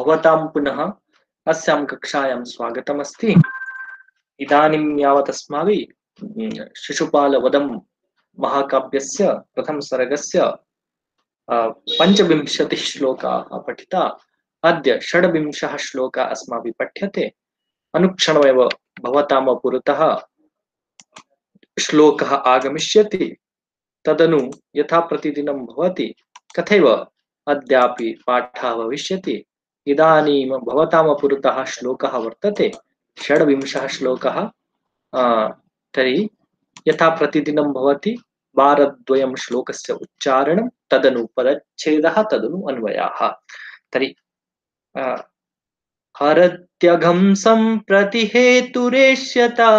भवतां पुनः अस्यां कक्षायां स्वागतमस्ति। इदानीं यावत् अस्माभिः शिशुपालवधं महाकाव्यस्य प्रथम सर्गस्य पञ्चविंशतिः श्लोकाः पठिता। अद्य षड्विंशः श्लोकः अस्माभिः पठ्यते। अनुक्षणमेव भवतां पुरतः श्लोकः आगमिष्यति। तदनु यथा प्रतिदिनं भवति तथैव अद्यापि पाठः भविष्यति। इदानीं भवतां पुरतः श्लोकः वर्तते, षड्विंशः श्लोकः। तर्हि यथा प्रतिदिनं भवति वारद्वयं श्लोकस्य उच्चारणं, तदनु पदच्छेदः, तदनु अन्वयाः। तर्हि हरत्यघं सम्प्रति हेतुरेष्यता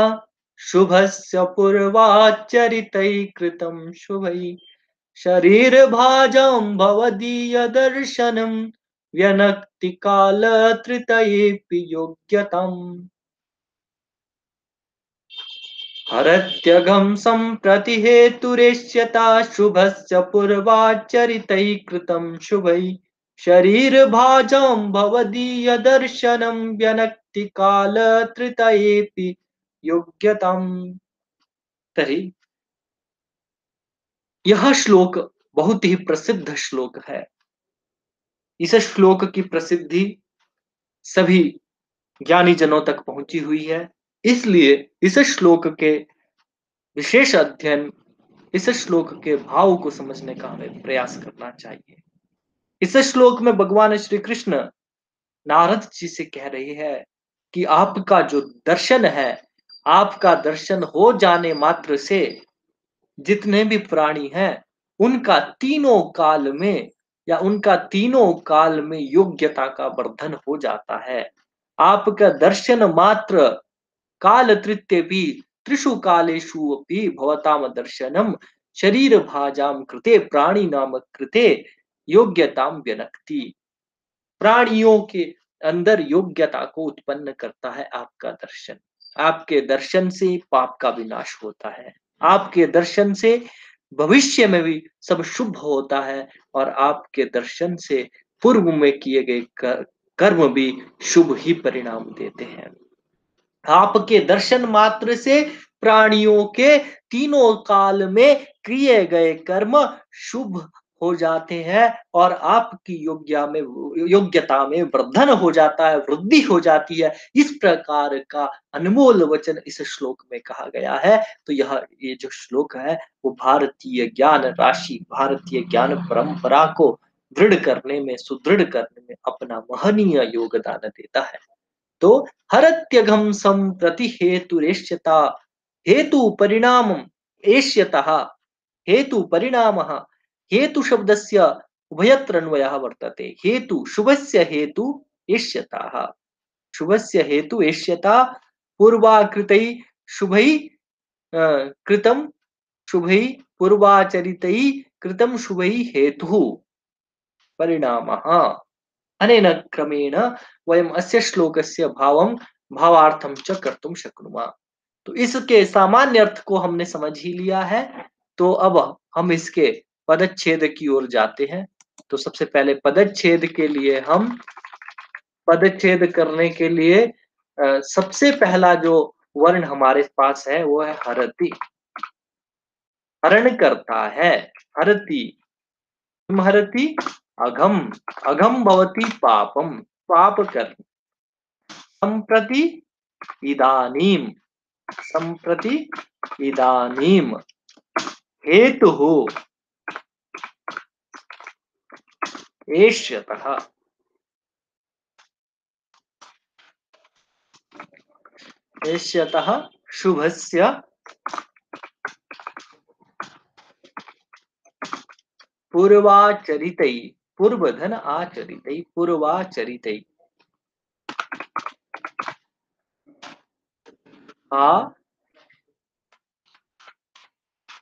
शुभस्य पूर्वाचरितैः कृतं शुभैः शरीरभाजां भवदीयदर्शनं व्यनक्ति कालत्रितयेऽपि योग्यताम्। हरत्यघं सम्प्रति हेतुरेष्यता शुभस्य पूर्वाचरितैः कृतं शुभैः शरीरभाजां भवदीयदर्शनं व्यनक्ति कालत्रितयेऽपि योग्यताम्। तर्हि यह श्लोक बहुत ही प्रसिद्ध श्लोक है। इस श्लोक की प्रसिद्धि सभी ज्ञानी जनों तक पहुंची हुई है, इसलिए इस श्लोक के विशेष अध्ययन, इस श्लोक के भाव को समझने का हमें प्रयास करना चाहिए। इस श्लोक में भगवान श्री कृष्ण नारद जी से कह रहे हैं कि आपका जो दर्शन है, आपका दर्शन हो जाने मात्र से जितने भी प्राणी हैं उनका तीनों काल में या उनका तीनों काल में योग्यता का वर्धन हो जाता है। आपका दर्शन मात्र काल तृतीय भी त्रिषु कालेषु अपि भवताम दर्शनम शरीर भाजाम कृते प्राणी नाम कृते योग्यताम व्यनक्ति। प्राणियों के अंदर योग्यता को उत्पन्न करता है आपका दर्शन। आपके दर्शन से पाप का विनाश होता है, आपके दर्शन से भविष्य में भी सब शुभ होता है, और आपके दर्शन से पूर्व में किए गए कर्म भी शुभ ही परिणाम देते हैं। आपके दर्शन मात्र से प्राणियों के तीनों काल में किए गए कर्म शुभ हो जाते हैं और आपकी योग्यता में वर्धन हो जाता है, वृद्धि हो जाती है। इस प्रकार का अनमोल वचन इस श्लोक में कहा गया है। तो ये जो श्लोक है वो भारतीय ज्ञान राशि, भारतीय ज्ञान परंपरा को दृढ़ करने में, सुदृढ़ करने में अपना महनीय योगदान देता है। तो हरत्यघम संप्रति हेतुरेष्यता, हेतु परिणाम एष्यतः, हेतु परिणामः, हेतु शब्दस्य उभयत्र अन्वयः वर्तते। हेतु शुभस्य हेतु एष्यतः, शुभस्य हेतु एष्यता पूर्वाकृतैः शुभैः कृतं शुभैः पूर्वाचरितैः कृतं शुभैः हेतुः परिणामः। अनेन क्रमेण वयम अस्य श्लोकस्य भावं भावार्थं च कर्तुं शक्नुमः। तो इसके सामान्य अर्थ को हमने समझ ही लिया है। तो अब हम इसके पदच्छेद की ओर जाते हैं। तो सबसे पहले पदच्छेद के लिए हम पदच्छेद करने के लिए सबसे पहला जो वर्ण हमारे पास है वो है हरति। हरण करता है, हरति। हरति अघम, अघम भवति पापम, पाप कर। संप्रति इदानीम, संप्रति इदानीम हेतुः एष्यतः, एष्यतः शुभस्य पूर्वाचरितैः, पूर्वधन आचरितैः, पूर्वाचरितैः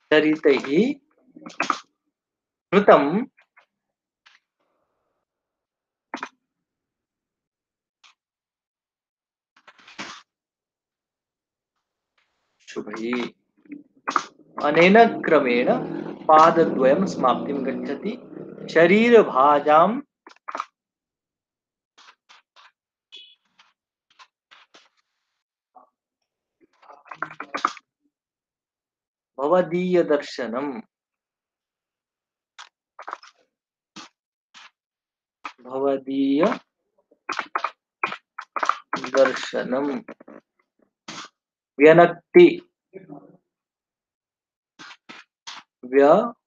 आचरितैः कृतं शुभैः। अनेन क्रमेण पादद्वयं समाप्तिं गच्छति। शरीरभाजां भवदीय दर्शनम, भवदीय दर्शनम व्यनक्ति, व्यनक्ति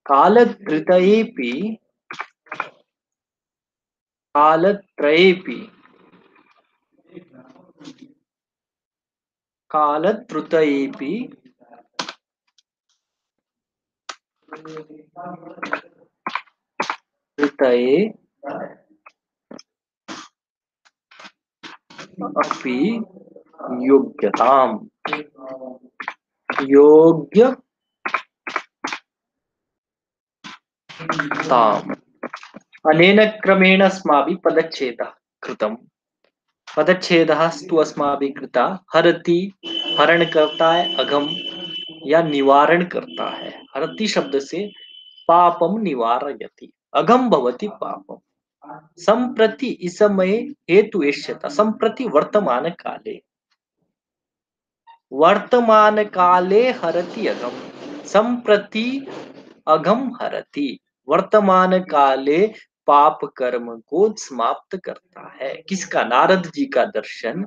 कालत्रयेपि, कालत्रयेपि, कालत्रयेपि ऋतये अपि योग्यताम्, योग्यताम्। अनेन क्रमेण अस्माभिः पदच्छेदः कृतम्। पदच्छेदः तु अस्माभिः कृता। हरति हरण करता है अघम या निवारण करता है। हरति शब्द से पापम निवारयति, अघम भवति पापम। संप्रति इसमये हेतु एष्यता, संप्रति वर्तमान काले, वर्तमान काले हरति अघम, संप्रति अघम हरति, वर्तमान काले पाप कर्म को समाप्त करता है। किसका? नारद जी का दर्शन।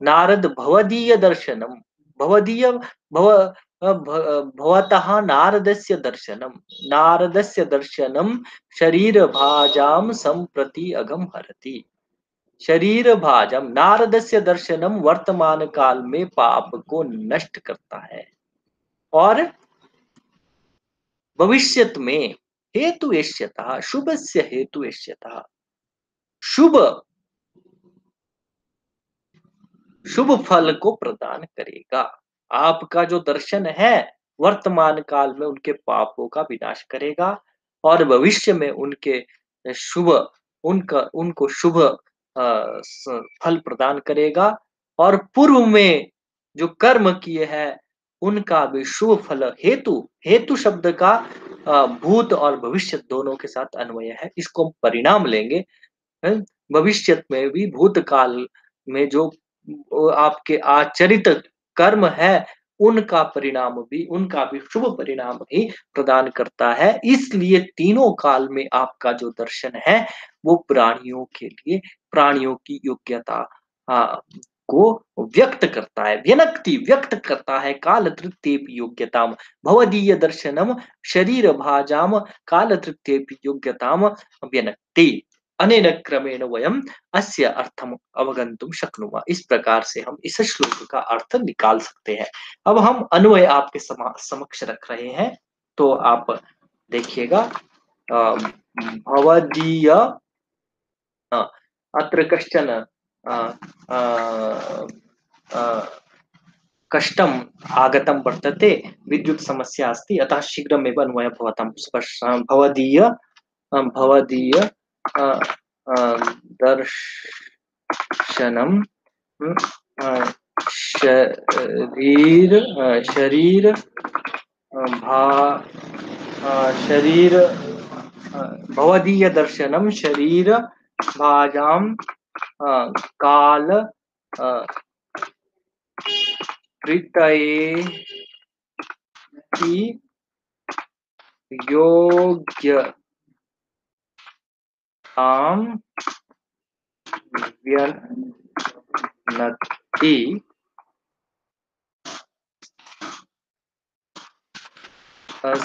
नारद भवदीय दर्शनम, भवदीय भव भवतः नारदस्य दर्शनम, नारदस्य दर्शनम शरीर भाजाम संप्रति अघम हरति, शरीर भाजम, नारदस्य दर्शनम वर्तमान काल में पाप को नष्ट करता है और भविष्यत में हेतु एष्यता, शुभस्य हेतु एष्यता, शुभ शुभ फल को प्रदान करेगा। आपका जो दर्शन है वर्तमान काल में उनके पापों का विनाश करेगा और भविष्य में उनके शुभ, उनको शुभ फल प्रदान करेगा और पूर्व में जो कर्म किए हैं उनका भी शुभ फल। हेतु, हेतु शब्द का भूत और भविष्य दोनों के साथ अन्वय है। इसको हम परिणाम लेंगे। भविष्य में भी, भूतकाल में जो आपके आचरित कर्म है उनका परिणाम भी, उनका भी शुभ परिणाम ही प्रदान करता है। इसलिए तीनों काल में आपका जो दर्शन है वो प्राणियों के लिए, प्राणियों की योग्यता को व्यक्त करता है, व्यनक्ति व्यक्त करता है। काल तृतीय योग्यताम भवदीय दर्शनम शरीर भाजाम काल तृतीय योग्यताम व्यनक्ति। अनेन क्रमेण वयम अस्य अर्थम अवगंतुम शक्नुमः। इस प्रकार से हम इस श्लोक का अर्थ निकाल सकते हैं। अब हम अन्वय आपके समक्ष रख रहे हैं, तो आप देखिएगा। भवदीय, अत्र कश्चन कष्टम् आगतं वर्तते, विद्युत् समस्या अस्ति, अतः शीघ्रमेव अन्वयः भवतां भवदीय भवदीय दर्शनम शरीर शरीर भा शरीर भवदीय दर्शनम शरीर भाजाम काल त्रितये की योग्यताम व्यनक्ति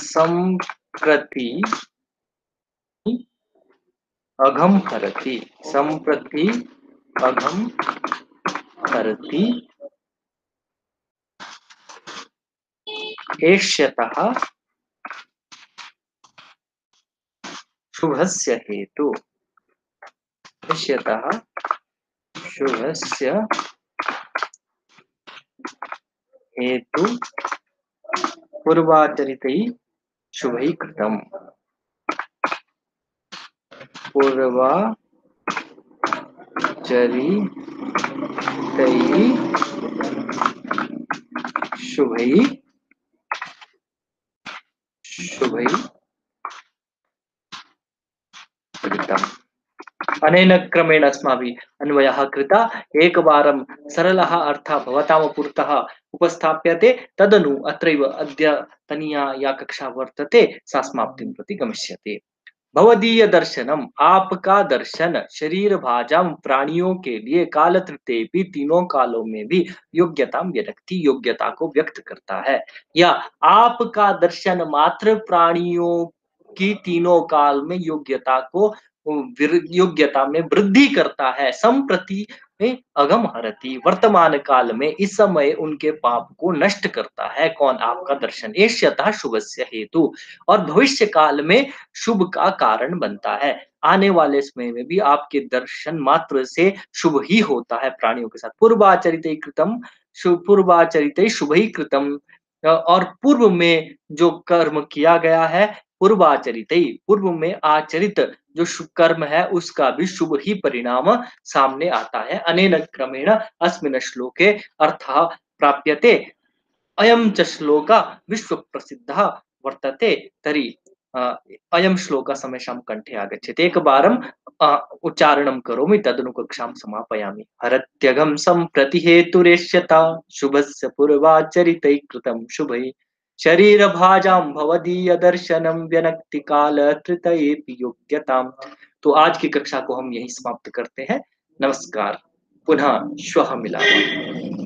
संप्रति अघम हरति, संप्रति अघम हरति एष्यतः शुभस्य हेतु, एष्यतः शुभस्य हेतु पूर्वाचरितैः शुभैः कृतम्, पूर्वाचरितैः शुभैः शुभैः कृतम्। अनेन क्रमेण अस्माभिः अन्वयः कृतः एकवारं सरलः अर्थः भवतां पुरतः उपस्थाप्यते तदनु अत्रैव अद्यतनीया या कक्षा वर्तते सा समाप्तिं प्रति गमिष्यति। भवदीय दर्शनम आपका दर्शन शरीर भाजम प्राणियों के लिए कालत्रते भी तीनों कालों में भी योग्यता व्यक्ति योग्यता को व्यक्त करता है या आपका दर्शन मात्र प्राणियों की तीनों काल में योग्यता को योग्यता में वृद्धि करता है संप्रति में अगम हरति वर्तमान काल में इस समय उनके पाप को नष्ट करता है कौन आपका दर्शन एष्यतः शुभस्य हेतु और भविष्य काल में शुभ का कारण बनता है आने वाले समय में भी आपके दर्शन मात्र से शुभ ही होता है प्राणियों के साथ पूर्वाचरित कृतम पूर्वाचरित शुभ ही कृतम और पूर्व में जो कर्म किया गया है पूर्वाचरित पूर्व में आचरित जो शुभ कर्म है उसका भी शुभ ही परिणाम सामने आता है अनेन क्रमेण अस्मिन् श्लोके अर्थः प्राप्यते अयं च श्लोकः विश्वप्रसिद्धः वर्तते तर्हि अ, अयं श्लोकः समेषां कण्ठे आगच्छति एकवारं उच्चारणं करोमि तदनु कक्षां समापयामि हरत्यघं सम्प्रति हेतुरेष्यता शुभस्य पूर्वाचरितैः कृतं शुभैः शरीरभाजां भवदीयदर्शनं व्यनक्ति कालत्रितयेऽपि योग्यताम्। तो आज की कक्षा को हम यहीं समाप्त करते हैं। नमस्कार। पुनः श्वः मिलामः।